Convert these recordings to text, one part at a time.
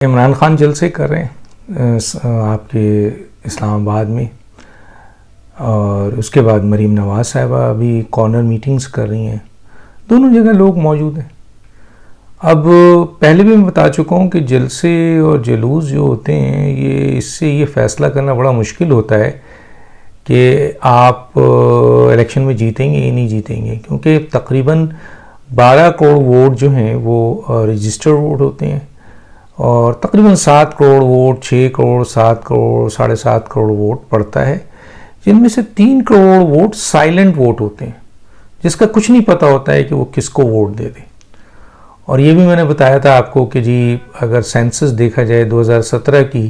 عمران خان جلسے کر رہے ہیں آپ کے اسلام آباد میں، اور اس کے بعد مریم نواز صاحبہ ابھی کارنر میٹنگز کر رہی ہیں. دونوں جگہ لوگ موجود ہیں. اب پہلے بھی میں بتا چکا ہوں کہ جلسے اور جلوس جو ہوتے ہیں اس سے یہ فیصلہ کرنا بڑا مشکل ہوتا ہے کہ آپ الیکشن میں جیتیں گے یا نہیں جیتیں گے، کیونکہ تقریباً 12 کروڑ ووٹ جو ہیں وہ رجسٹر ووٹ ہوتے ہیں، اور تقریباً 7 کروڑ ووٹ، 6 کروڑ، 7 کروڑ، 7.5 کروڑ ووٹ پڑتا ہے، جن میں سے 3 کروڑ ووٹ سائلنٹ ووٹ ہوتے ہیں، جس کا کچھ نہیں پتہ ہوتا ہے کہ وہ کس کو ووٹ دے دیں. اور یہ بھی میں نے بتایا تھا آپ کو کہ جی اگر سینسس دیکھا جائے 2017 کی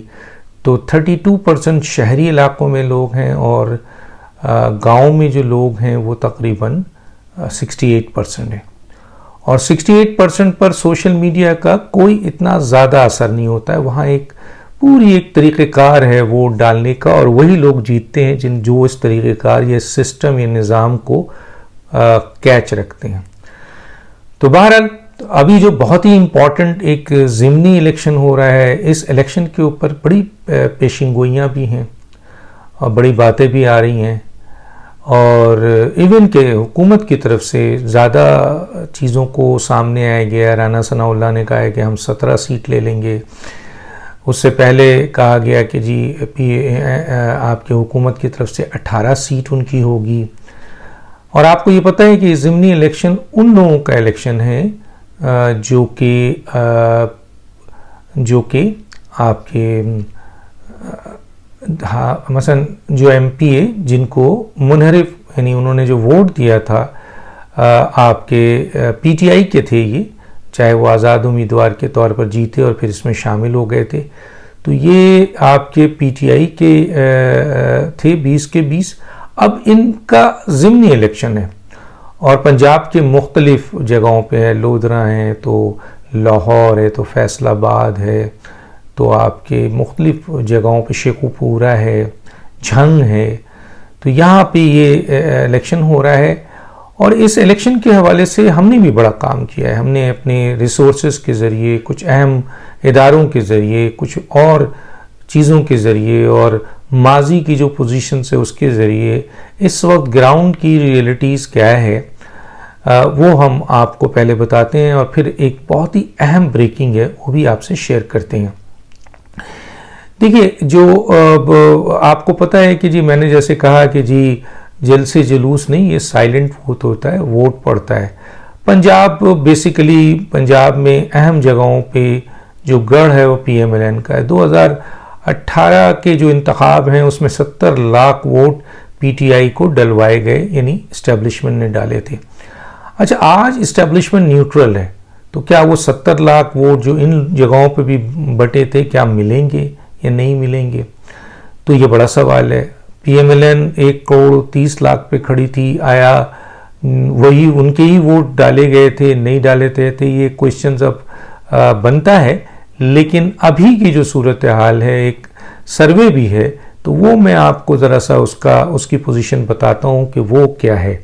تو 32% شہری علاقوں میں لوگ ہیں، اور گاؤں میں جو لوگ ہیں وہ تقریباً 68% ہیں. اور 68% پر سوشل میڈیا کا کوئی اتنا زیادہ اثر نہیں ہوتا ہے. وہاں پوری ایک طریقہ کار ہے ووٹ ڈالنے کا، اور وہی لوگ جیتتے ہیں جو اس طریقہ کار یا سسٹم یا نظام کو کیچ رکھتے ہیں. تو بہرحال ابھی جو بہت ہی امپورٹنٹ ایک ضمنی الیکشن ہو رہا ہے، اس الیکشن کے اوپر بڑی پیشن گوئیاں بھی ہیں اور بڑی باتیں بھی آ رہی ہیں، اور ایون کہ حکومت کی طرف سے زیادہ چیزوں کو سامنے آیا گیا. رانا ثناء اللہ نے کہا ہے کہ ہم 17 سیٹ لے لیں گے. اس سے پہلے کہا گیا کہ جی آپ کی حکومت کی طرف سے 18 سیٹ ان کی ہوگی. اور آپ کو یہ پتہ ہے کہ ضمنی الیکشن ان لوگوں کا الیکشن ہے جو کہ آپ کے مثلا جو ایم پی اے جن کو منحرف، یعنی انہوں نے جو ووٹ دیا تھا آپ کے پی ٹی آئی کے تھے، یہ چاہے وہ آزاد امیدوار کے طور پر جیتے اور پھر اس میں شامل ہو گئے تھے، تو یہ آپ کے پی ٹی آئی کے تھے 20 کے 20. اب ان کا ضمنی الیکشن ہے، اور پنجاب کے مختلف جگہوں پہ ہے. لودھرا ہے، تو لاہور ہے، تو فیصل آباد ہے، تو آپ کے مختلف جگہوں پہ شیخو پورہ ہے، جھنگ ہے. تو یہاں پہ یہ الیکشن ہو رہا ہے، اور اس الیکشن کے حوالے سے ہم نے بھی بڑا کام کیا ہے. ہم نے اپنے ریسورسز کے ذریعے، کچھ اہم اداروں کے ذریعے، کچھ اور چیزوں کے ذریعے، اور ماضی کی جو پوزیشنز ہے اس کے ذریعے اس وقت گراؤنڈ کی ریئلٹیز کیا ہے وہ ہم آپ کو پہلے بتاتے ہیں، اور پھر ایک بہت ہی اہم بریکنگ ہے وہ بھی آپ سے شیئر کرتے ہیں. دیکھیے، جو آپ کو پتہ ہے کہ جی میں نے جیسے کہا کہ جی جلسے جلوس نہیں، یہ سائلنٹ ووٹ ہوتا ہے، ووٹ پڑتا ہے. پنجاب بیسیکلی پنجاب میں اہم جگہوں پہ جو گڑھ ہے وہ پی ایم ایل این کا ہے. 2018 کے جو انتخاب ہیں اس میں 70 lakh vote P T I کو ڈلوائے گئے، یعنی اسٹیبلشمنٹ نے ڈالے تھے. اچھا، آج اسٹیبلشمنٹ نیوٹرل ہے، تو کیا وہ 70 لاکھ ووٹ جو ان جگہوں پہ بھی بٹے تھے کیا ملیں گے یا نہیں ملیں گے؟ تو یہ بڑا سوال ہے. P M L N 1 crore 30 lakh پہ کھڑی تھی، آیا وہی ان کے ہی ووٹ ڈالے گئے تھے، نہیں ڈالے تھے؟ یہ کوئسچنز اب بنتا ہے. لیکن ابھی کی جو صورتحال ہے، ایک سروے بھی ہے، تو وہ میں آپ کو ذرا سا اس کی پوزیشن بتاتا ہوں کہ وہ کیا ہے،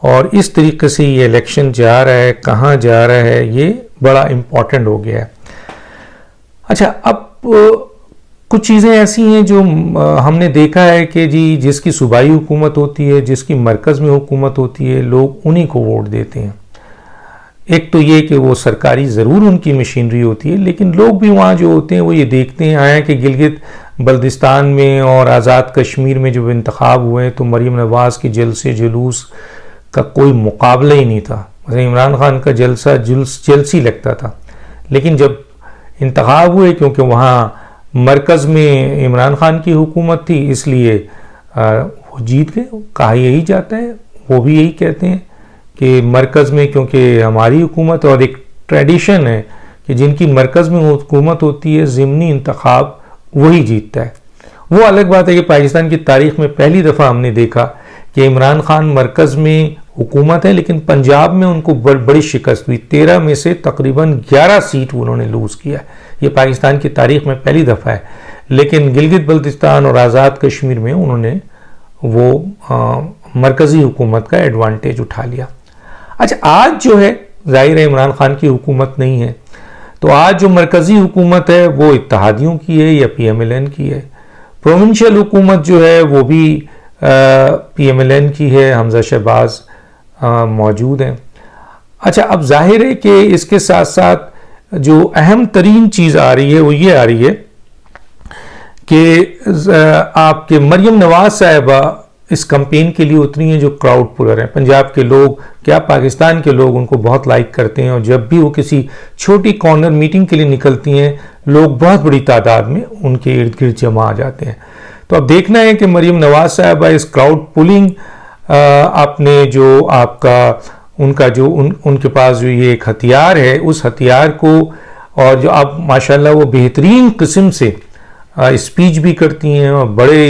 اور اس طریقے سے یہ الیکشن جا رہا ہے، کہاں جا رہا ہے، یہ بڑا امپورٹنٹ ہو گیا ہے. اچھا، اب کچھ چیزیں ایسی ہیں جو ہم نے دیکھا ہے کہ جی جس کی صوبائی حکومت ہوتی ہے، جس کی مرکز میں حکومت ہوتی ہے، لوگ انہی کو ووٹ دیتے ہیں. ایک تو یہ کہ وہ سرکاری ضرور ان کی مشینری ہوتی ہے، لیکن لوگ بھی وہاں جو ہوتے ہیں وہ یہ دیکھتے ہیں. آیا کہ گلگت بلتستان میں اور آزاد کشمیر میں جب انتخاب ہوئے تو مریم نواز کی جلسے جلوس کا کوئی مقابلہ ہی نہیں تھا. مثلا عمران خان کا جلسہ جلسی لگتا تھا، لیکن جب انتخاب ہوئے، کیونکہ وہاں مرکز میں عمران خان کی حکومت تھی، اس لیے وہ جیت گئے. کہا یہی جاتا ہے، وہ بھی یہی کہتے ہیں کہ مرکز میں کیونکہ ہماری حکومت، اور ایک ٹریڈیشن ہے کہ جن کی مرکز میں حکومت ہوتی ہے ضمنی انتخاب وہی جیتتا ہے. وہ الگ بات ہے کہ پاکستان کی تاریخ میں پہلی دفعہ ہم نے دیکھا کہ عمران خان مرکز میں حکومت ہے، لیکن پنجاب میں ان کو بڑی شکست ہوئی. 13 میں سے تقریباً 11 سیٹ انہوں نے لوز کیا. یہ پاکستان کی تاریخ میں پہلی دفعہ ہے. لیکن گلگت بلتستان اور آزاد کشمیر میں انہوں نے وہ مرکزی حکومت کا ایڈوانٹیج اٹھا لیا. اچھا، آج جو ہے ظاہر ہے عمران خان کی حکومت نہیں ہے، تو آج جو مرکزی حکومت ہے وہ اتحادیوں کی ہے یا پی ایم ایل این کی ہے، پروونشل حکومت جو ہے وہ بھی پی ایم ایل این کی ہے، حمزہ شہباز موجود ہیں۔ اچھا، اب ظاہر ہے کہ اس کے ساتھ ساتھ جو اہم ترین چیز آ رہی ہے وہ یہ آ رہی ہے کہ آپ کے مریم نواز صاحبہ اس کمپین کے لیے اتنی ہیں جو کراؤڈ پولر ہیں۔ پنجاب کے لوگ، کیا پاکستان کے لوگ ان کو بہت لائک کرتے ہیں، اور جب بھی وہ کسی چھوٹی کارنر میٹنگ کے لیے نکلتی ہیں لوگ بہت بڑی تعداد میں ان کے ارد گرد جمع آ جاتے ہیں۔ تو اب دیکھنا ہے کہ مریم نواز صاحبہ اس کراؤڈ پولنگ اپنے جو آپ کا ان کا جو ان کے پاس جو یہ ایک ہتھیار ہے، اس ہتھیار کو، اور جو اب ماشاءاللہ وہ بہترین قسم سے اسپیچ بھی کرتی ہیں اور بڑے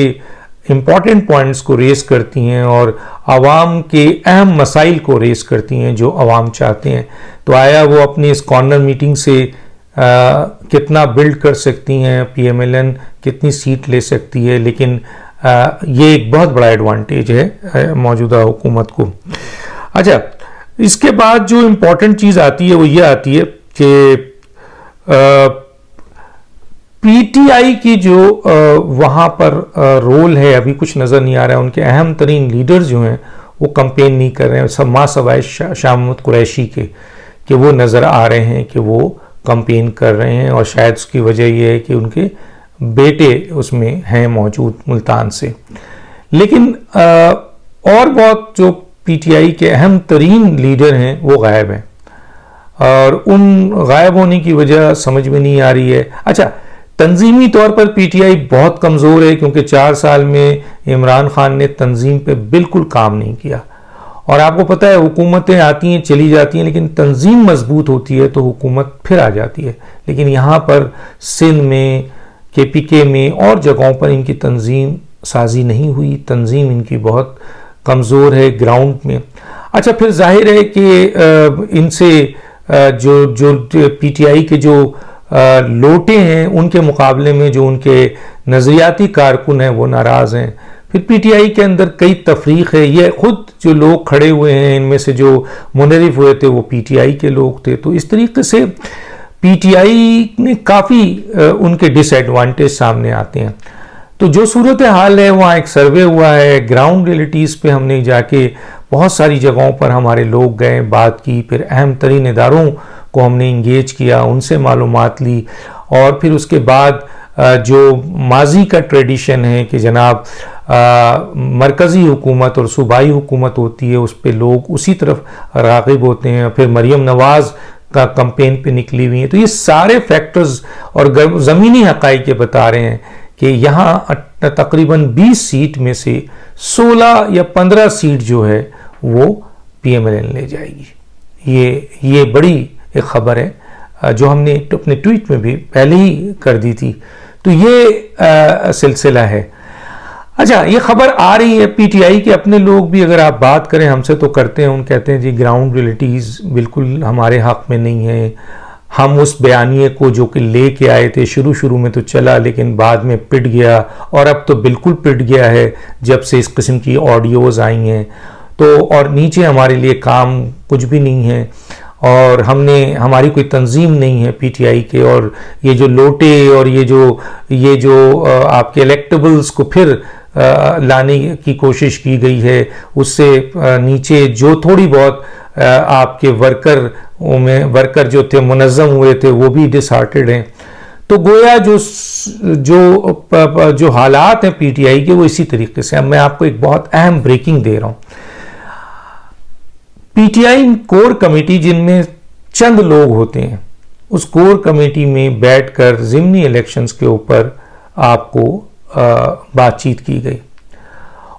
امپورٹنٹ پوائنٹس کو ریز کرتی ہیں اور عوام کے اہم مسائل کو ریز کرتی ہیں جو عوام چاہتے ہیں۔ تو آیا وہ اپنی اس کارنر میٹنگ سے کتنا بلڈ کر سکتی ہیں، پی ایم ایل این کتنی سیٹ لے سکتی ہے، لیکن یہ ایک بہت بڑا ایڈوانٹیج ہے موجودہ حکومت کو۔ اچھا، اس کے بعد جو امپورٹنٹ چیز آتی ہے وہ یہ آتی ہے کہ پی ٹی آئی کی جو وہاں پر رول ہے ابھی کچھ نظر نہیں آ رہا ہے۔ ان کے اہم ترین لیڈر جو ہیں وہ کمپین نہیں کر رہے ہیں، سب ماں سوائے شاہ محمود قریشی کے، کہ وہ نظر آ رہے ہیں کہ وہ کمپین کر رہے ہیں، اور شاید اس کی وجہ یہ ہے کہ ان کے بیٹے اس میں ہیں موجود ملتان سے۔ لیکن اور بہت جو پی ٹی آئی کے اہم ترین لیڈر ہیں وہ غائب ہیں، اور ان غائب ہونے کی وجہ سمجھ میں نہیں آ رہی ہے۔ اچھا، تنظیمی طور پر پی ٹی آئی بہت کمزور ہے، کیونکہ 4 سال میں عمران خان نے تنظیم پہ بالکل کام نہیں کیا، اور آپ کو پتہ ہے حکومتیں آتی ہیں چلی جاتی ہیں، لیکن تنظیم مضبوط ہوتی ہے تو حکومت پھر آ جاتی ہے۔ لیکن یہاں پر سندھ میں، کے پی کے میں اور جگہوں پر ان کی تنظیم سازی نہیں ہوئی، تنظیم ان کی بہت کمزور ہے گراؤنڈ میں۔ اچھا، پھر ظاہر ہے کہ ان سے جو پی ٹی آئی کے جو لوٹے ہیں ان کے مقابلے میں جو ان کے نظریاتی کارکن ہیں وہ ناراض ہیں۔ پھر پی ٹی آئی کے اندر کئی تفریق ہے، یہ خود جو لوگ کھڑے ہوئے ہیں ان میں سے جو منحرف ہوئے تھے وہ پی ٹی آئی کے لوگ تھے۔ تو اس طریقے سے پی ٹی آئی نے کافی ان کے ڈس ایڈوانٹیج سامنے آتے ہیں۔ تو جو صورتحال ہے، وہاں ایک سروے ہوا ہے، گراؤنڈ ریئلٹیز پہ ہم نے جا کے بہت ساری جگہوں پر ہمارے لوگ گئے، بات کی، پھر اہم ترین اداروں کو ہم نے انگیج کیا، ان سے معلومات لی، اور پھر اس کے بعد جو ماضی کا ٹریڈیشن ہے کہ جناب مرکزی حکومت اور صوبائی حکومت ہوتی ہے، اس پہ لوگ اسی طرف راغب ہوتے ہیں، پھر مریم نواز کا کمپین پہ نکلی ہوئی ہیں۔ تو یہ سارے فیکٹرز اور زمینی حقائق بتا رہے ہیں کہ یہاں تقریباً 20 سیٹ میں سے 16 یا 15 سیٹ جو ہے وہ پی ایم ایل این لے جائے گی۔ یہ بڑی ایک خبر ہے جو ہم نے اپنے ٹویٹ میں بھی پہلے ہی کر دی تھی۔ تو یہ سلسلہ ہے۔ اچھا، یہ خبر آ رہی ہے پی ٹی آئی کے اپنے لوگ بھی، اگر آپ بات کریں ہم سے تو کرتے ہیں، ان کہتے ہیں جی گراؤنڈ ریئلٹیز بالکل ہمارے حق میں نہیں ہے، ہم اس بیانیے کو جو کہ لے کے آئے تھے شروع میں تو چلا، لیکن بعد میں پٹ گیا، اور اب تو بالکل پٹ گیا ہے جب سے اس قسم کی آڈیوز آئی ہیں، تو اور نیچے ہمارے لیے کام کچھ بھی نہیں ہے، اور ہماری کوئی تنظیم نہیں ہے پی ٹی آئی کے، اور یہ جو لوٹے اور یہ جو آپ کے الیکٹیبلز کو پھر لانے کی کوشش کی گئی ہے، اس سے نیچے جو تھوڑی بہت آپ کے ورکر جو تھے منظم ہوئے تھے وہ بھی ڈس ہارٹڈ ہیں۔ تو گویا جو حالات ہیں پی ٹی آئی کے وہ اسی طریقے سے۔ اب میں آپ کو ایک بہت اہم بریکنگ دے رہا ہوں۔ P T I core committee جن میں چند لوگ ہوتے ہیں، اس کور کمیٹی میں بیٹھ کر ضمنی الیکشنز کے اوپر آپ کو بات چیت کی گئی،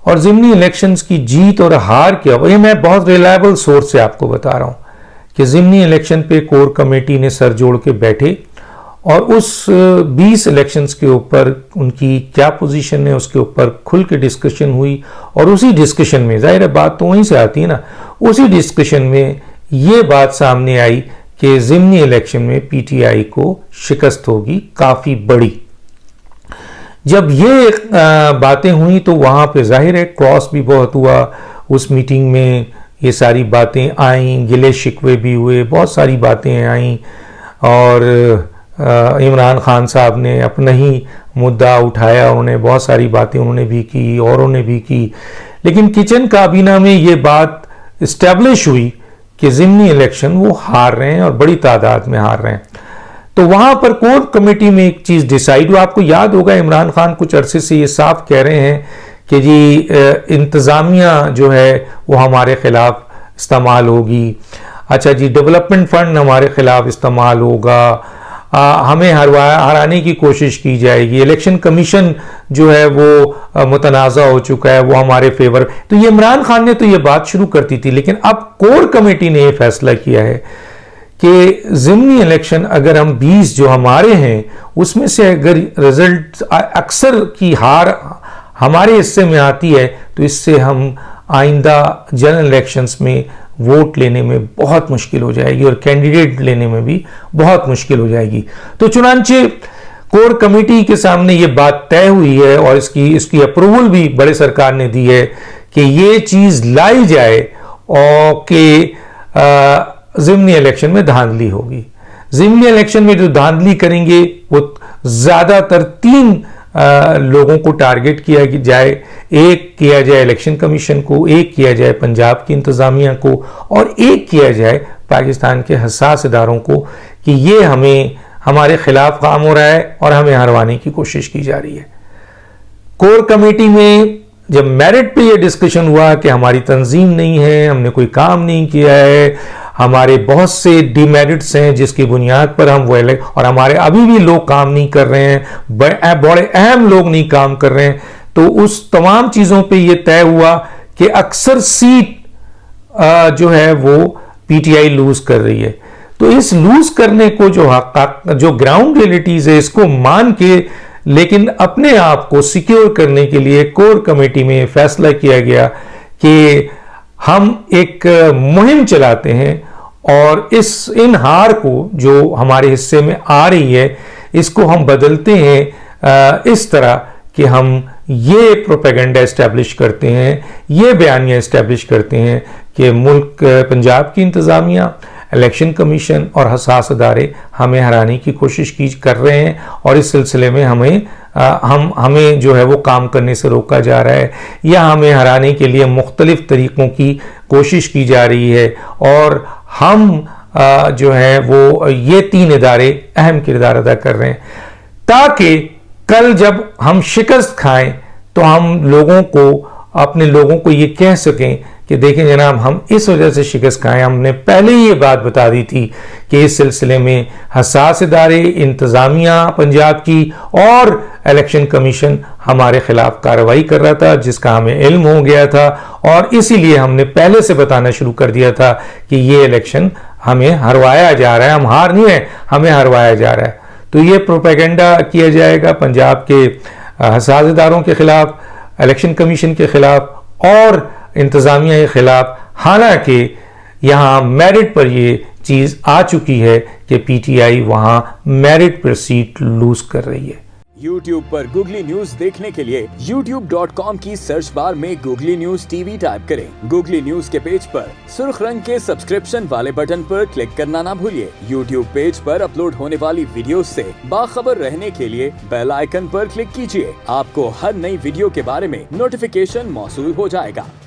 اور ضمنی الیکشنز کی جیت اور ہار کیا، یہ میں بہت ریلائبل سورس سے آپ کو بتا رہا ہوں کہ ضمنی الیکشن پہ کور کمیٹی نے سر جوڑ کے بیٹھے، اور اس 20 الیکشنز کے اوپر ان کی کیا پوزیشن ہے اس کے اوپر کھل کے ڈسکشن ہوئی، اور اسی ڈسکشن میں ظاہر بات تو وہیں سے آتی ہے نا، اسی ڈسکشن میں یہ بات سامنے آئی کہ ضمنی الیکشن میں پی ٹی آئی کو شکست ہوگی کافی بڑی۔ جب یہ باتیں ہوئیں تو وہاں پہ ظاہر ہے کراس بھی بہت ہوا، اس میٹنگ میں یہ ساری باتیں آئیں، گلے شکوے بھی ہوئے، بہت ساری باتیں آئیں، اور عمران خان صاحب نے اپنا ہی مدعا اٹھایا، انہوں نے بہت ساری باتیں انہوں نے بھی کی، اوروں نے بھی کی، لیکن کچن کابینہ میں یہ بات اسٹیبلش ہوئی کہ ضمنی الیکشن وہ ہار رہے ہیں اور بڑی تعداد میں ہار رہے ہیں. تو وہاں پر کور کمیٹی میں ایک چیز ڈیسائیڈ ہوا. آپ کو یاد ہوگا عمران خان کچھ عرصے سے یہ صاف کہہ رہے ہیں کہ جی انتظامیہ جو ہے وہ ہمارے خلاف استعمال ہوگی، اچھا جی ڈیولپمنٹ فنڈ ہمارے خلاف استعمال ہوگا، ہمیں ہرانے کی کوشش کی جائے گی، الیکشن کمیشن جو ہے وہ متنازع ہو چکا ہے، وہ ہمارے فیور. تو یہ عمران خان نے تو یہ بات شروع کرتی تھی، لیکن اب کور کمیٹی نے یہ فیصلہ کیا ہے کہ ضمنی الیکشن اگر ہم 20 جو ہمارے ہیں اس میں سے اگر رزلٹ اکثر کی ہار ہمارے حصے میں آتی ہے تو اس سے ہم آئندہ جنرل الیکشنز میں ووٹ لینے میں بہت مشکل ہو جائے گی اور کینڈیڈیٹ لینے میں بھی بہت مشکل ہو جائے گی. تو چنانچہ کور کمیٹی کے سامنے یہ بات طے ہوئی ہے اور اس کی اپروول بھی بڑے سرکار نے دی ہے کہ یہ چیز لائی جائے اور کہ ضمنی الیکشن میں دھاندلی ہوگی. ضمنی الیکشن میں جو دھاندلی کریں گے وہ زیادہ تر 3 لوگوں کو ٹارگٹ کیا جائے. ایک کیا جائے الیکشن کمیشن کو، ایک کیا جائے پنجاب کی انتظامیہ کو، اور ایک کیا جائے پاکستان کے حساس اداروں کو کہ یہ ہمارے خلاف کام ہو رہا ہے اور ہمیں ہروانے کی کوشش کی جا رہی ہے. کور کمیٹی میں جب میرٹ پہ یہ ڈسکشن ہوا کہ ہماری تنظیم نہیں ہے، ہم نے کوئی کام نہیں کیا ہے، ہمارے بہت سے ڈی میرٹس ہیں جس کی بنیاد پر ہم وہ اور ہمارے ابھی بھی لوگ کام نہیں کر رہے ہیں، بڑے اہم لوگ نہیں کام کر رہے ہیں، تو اس تمام چیزوں پہ یہ طے ہوا کہ اکثر سیٹ جو ہے وہ پی ٹی آئی لوز کر رہی ہے. تو اس لوز کرنے کو جو گراؤنڈ ریئلٹیز ہے اس کو مان کے لیکن اپنے آپ کو سیکیور کرنے کے لیے کور کمیٹی میں فیصلہ کیا گیا کہ ہم ایک مہم چلاتے ہیں اور ان ہار کو جو ہمارے حصے میں آ رہی ہے اس کو ہم بدلتے ہیں اس طرح کہ ہم یہ پروپیگنڈا اسٹیبلش کرتے ہیں، یہ بیانیہ اسٹیبلش کرتے ہیں کہ ملک پنجاب کی انتظامیہ، الیکشن کمیشن اور حساس ادارے ہمیں ہرانے کی کوشش کر رہے ہیں اور اس سلسلے میں ہمیں جو ہے وہ کام کرنے سے روکا جا رہا ہے یا ہمیں ہرانے کے لیے مختلف طریقوں کی کوشش کی جا رہی ہے. اور ہم جو ہے وہ یہ 3 ادارے اہم کردار ادا کر رہے ہیں تاکہ کل جب ہم شکست کھائیں تو ہم اپنے لوگوں کو یہ کہہ سکیں کہ دیکھیں جناب ہم اس وجہ سے شکست کھائیں، ہم نے پہلے یہ بات بتا دی تھی کہ اس سلسلے میں حساس ادارے، انتظامیہ پنجاب کی اور الیکشن کمیشن ہمارے خلاف کارروائی کر رہا تھا جس کا ہمیں علم ہو گیا تھا، اور اسی لیے ہم نے پہلے سے بتانا شروع کر دیا تھا کہ یہ الیکشن ہمیں ہروایا جا رہا ہے، ہم ہار نہیں ہیں، ہمیں ہروایا جا رہا ہے. تو یہ پروپیگنڈا کیا جائے گا پنجاب کے حساس اداروں کے خلاف، الیکشن کمیشن کے خلاف اور انتظامیہ کے خلاف، حالانکہ یہاں میرٹ پر یہ چیز آ چکی ہے کہ پی ٹی آئی وہاں میرٹ پر سیٹ لوز کر رہی ہے. یوٹیوب پر گوگلی نیوز دیکھنے کے لیے youtube.com کی سرچ بار میں googly news T V type کریں. گوگلی نیوز کے پیج پر سرخ رنگ کے سبسکرپشن والے بٹن پر کلک کرنا نہ بھولیے. یوٹیوب پیج پر اپلوڈ ہونے والی ویڈیوز سے باخبر رہنے کے لیے بیل آئیکن پر کلک کیجیے. آپ کو ہر نئی ویڈیو کے بارے میں نوٹیفیکیشن موصول ہو جائے گا.